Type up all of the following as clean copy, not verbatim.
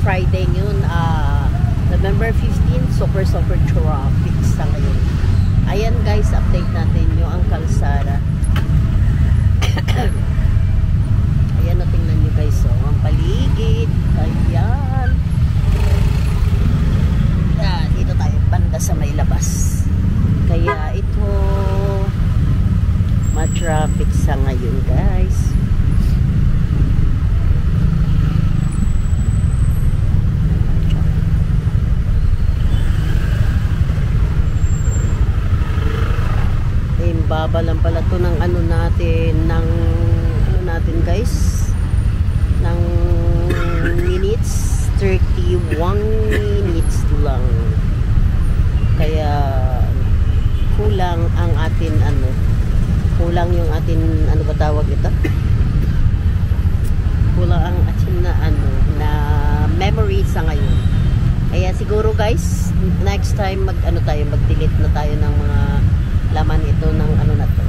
Friday yun, November 15, super traffic sa ngayon. Ayan guys, update natin yung ang kalsada. Ayan, o, tingnan nyo guys, o, ang paligid. Ayan. Dito tayo, banda sa may labas. Kaya ito, ma-traffic sa ngayon guys. Baba lang pala to ng ano natin guys, ng minutes, 31 minutes lang, kaya kulang ang atin kulang yung atin ba tawag ito, kulang ang atin na memory sa ngayon. Kaya siguro guys, next time mag-delete na tayo ng mga laman ito ng na to,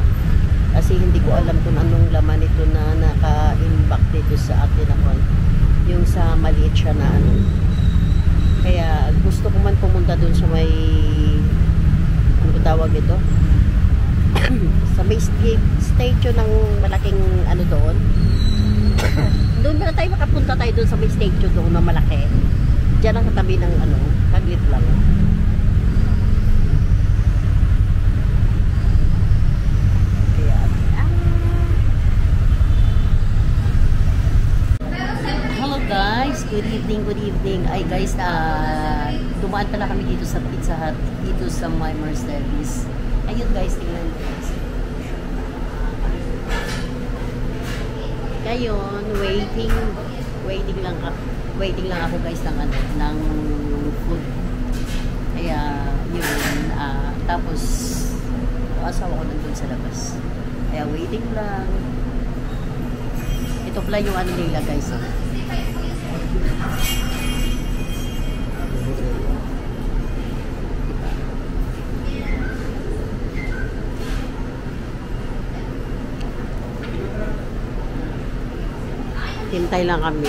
kasi hindi ko alam kung anong laman ito na naka-impact dito sa akin account, yung sa maliit siya na kaya gusto ko man pumunta dun sa may tawag ito sa may statue ng malaking doon doon na tayo makapunta tayo dun sa may statue doon na malaki, dyan ang katabi ng kaglit lang. Good evening. Ay guys, dumaan pala kami dito sa Pizza Hut, dito sa my Mercedes. Ayun guys, tingnan nyo guys. Ngayon, waiting lang ako guys ng food. Kaya yun, tapos asawa ko nandun sa labas. Kaya waiting lang. Ito pala yung nila guys. Hintay lang kami.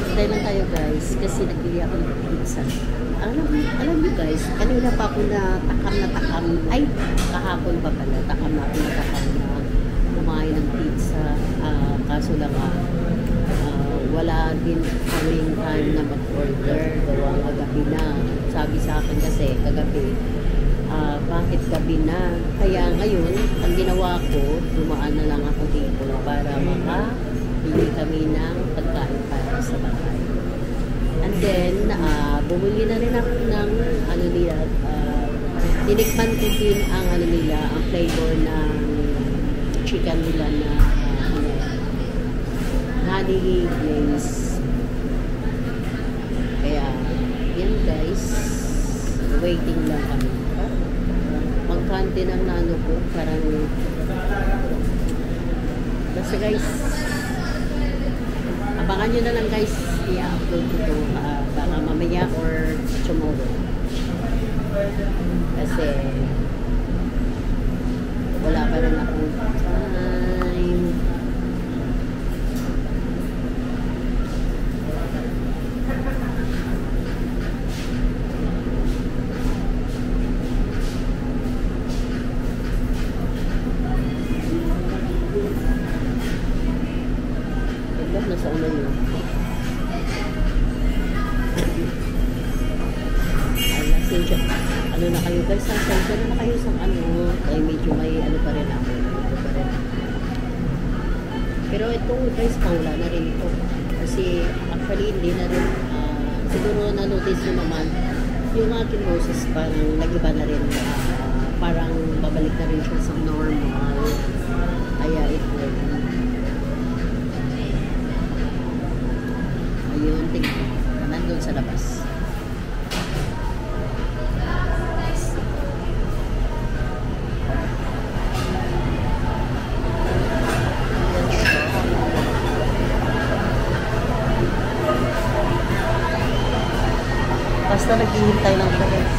Hintay lang tayo guys, kasi nagbili ako ng pizza. Alam niyo guys, kanina pa ako takam, ay kahapon pa pala, takam na kumain ng pizza, kaso lang wala din kaming time na mag-order, gawa kagabi na. Sabi sa akin kasi kagabi, bakit gabi na? Kaya ngayon, ang ginawa ko, dumaan na lang ako dito para makabili kami ng pagkain para sa bahay. And then, bumili na rin ako ng tinikman ko din ang ang flavor ng chicken nila na honey glaze. Kaya, yan guys, waiting lang kami. Magkante ng ko, parang basta guys, abangan nyo na lang guys, i-upload ko ito baka mamaya or tomorrow, kasi wala pa rin akong time. Nasa ulo yun. Na kayo guys, sensya na kayo sa ay medyo may pa rin ako. Pero ito guys, pangla na rin ito. Kasi actually hindi na rin, siguro na-notice nyo naman, yung aking noses parang nag-iba na rin, parang babalik na rin siya sa normal. Kaya ito. Ayun, tingnan. Nandun sa labas. Basta naghihintay lang siya, guys.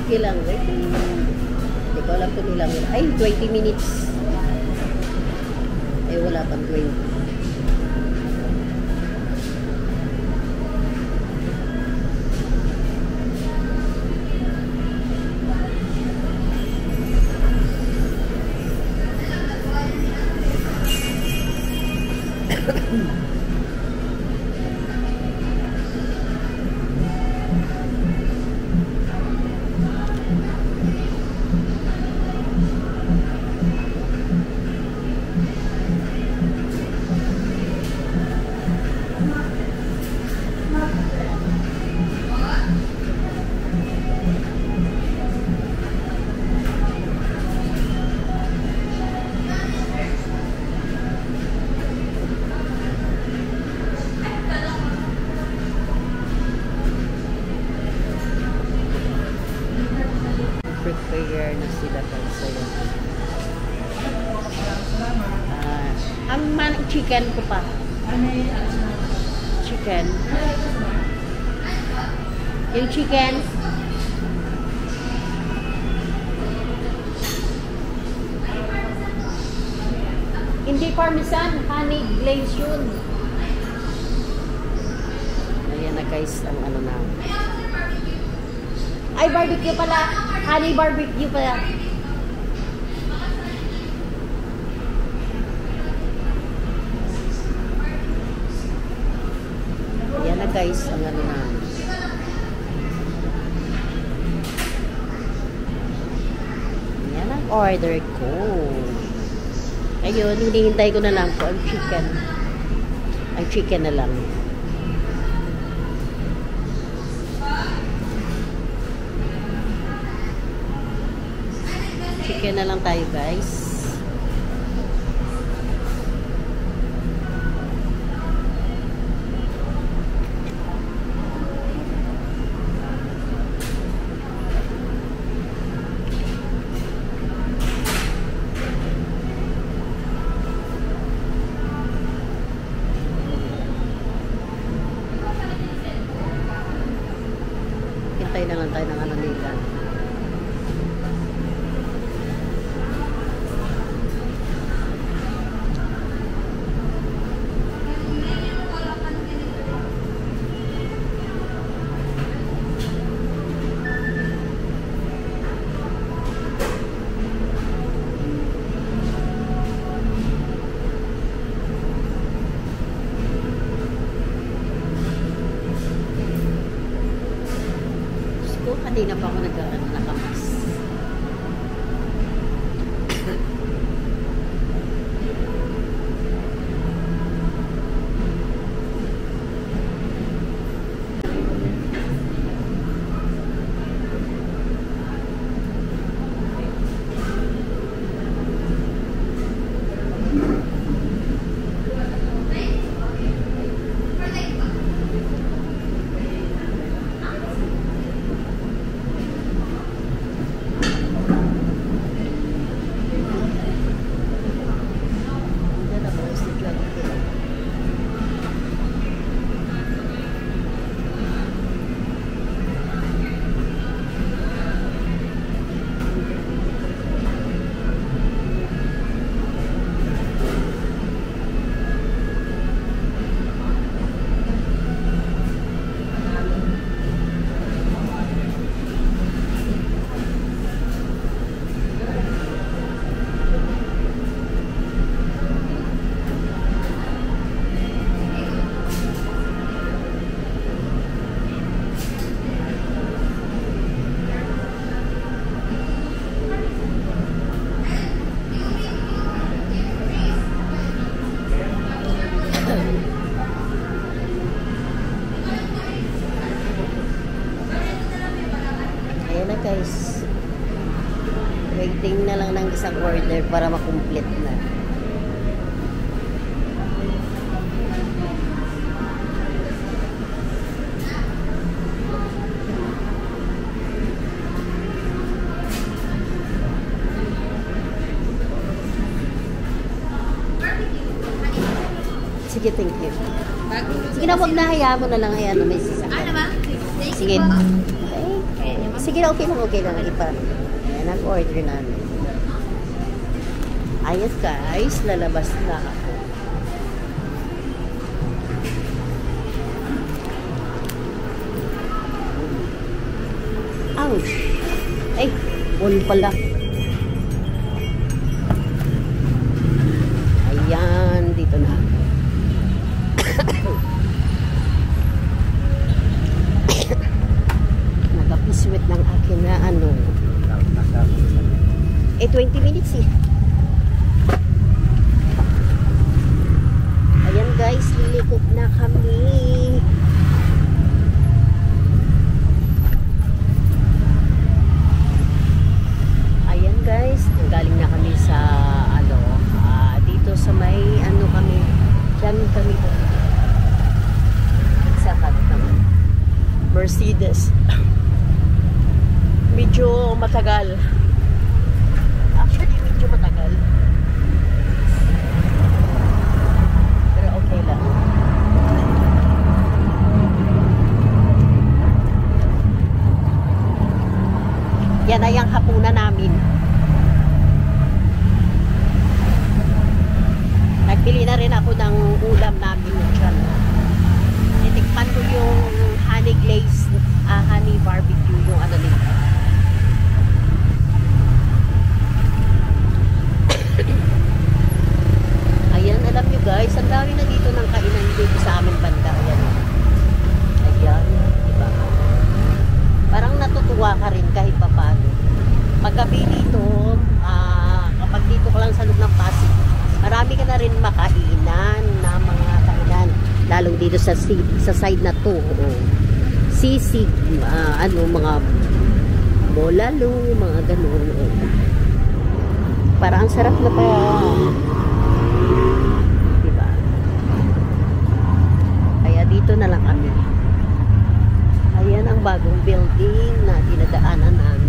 Okay lang, wait. Hindi ko alam kung ilang. Ay, 20 minutes. Eh, wala pang 20. Prepare na sila para sa'yo. Ang chicken ko pa. Chicken. Yung chicken. Hindi parmesan, honey glaze yun. Ayan na guys, ang ano na. Ay, barbecue pala. Honey barbecue pala. Yan na guys, ang ano na. Yan ang order ko. Ayun, hinihintay ko na lang po ang chicken. Ang chicken na lang. Chicken na lang tayo guys. Hintay na lang tayo ng ano nila. Kanina pa ako nakamas. guys. Waiting na lang ng isang order para makomplete na. Sige, thank you. Sige na, huwag na, hayaan mo na lang. Hayaan mo, may sasakyan. Ano ba? Sige. Sige na, okay lang. Ipa. Ayan, nag-order namin. Ayos guys, lalabas na ako. Ouch! Ay, wall pala. Ayan, dito na. Nag-apiswit ng akin na ano. 20 minutes eh. Ayan guys, lilikot na kami. Ayan guys, galing na kami sa ano, dito sa may ano kami, dyan kami sa naman Mercedes. Medyo matagal. Actually, medyo matagal. Pero okay lang. Yan ay ang hapunan namin. Nagbili na rin ako ng ulam namin dyan. Titikman ko yung honey glaze, honey barbecue, yung ano nila. Ayan, alam nyo guys, ang dami na dito ng kainan dito sa aming banda. Ayan. Ayan, diba? Parang natutuwa ka rin kahit paano. Paggabi dito, kapag dito ka lang sa loob ng Pasig, marami ka na rin makainan na mga kainan. Lalong dito sa side na to. Sisig, mga bolalo, mga ganun. Parang ang sarap na pa. Diba? Kaya dito na lang kami. Ayan ang bagong building na dinadaanan namin.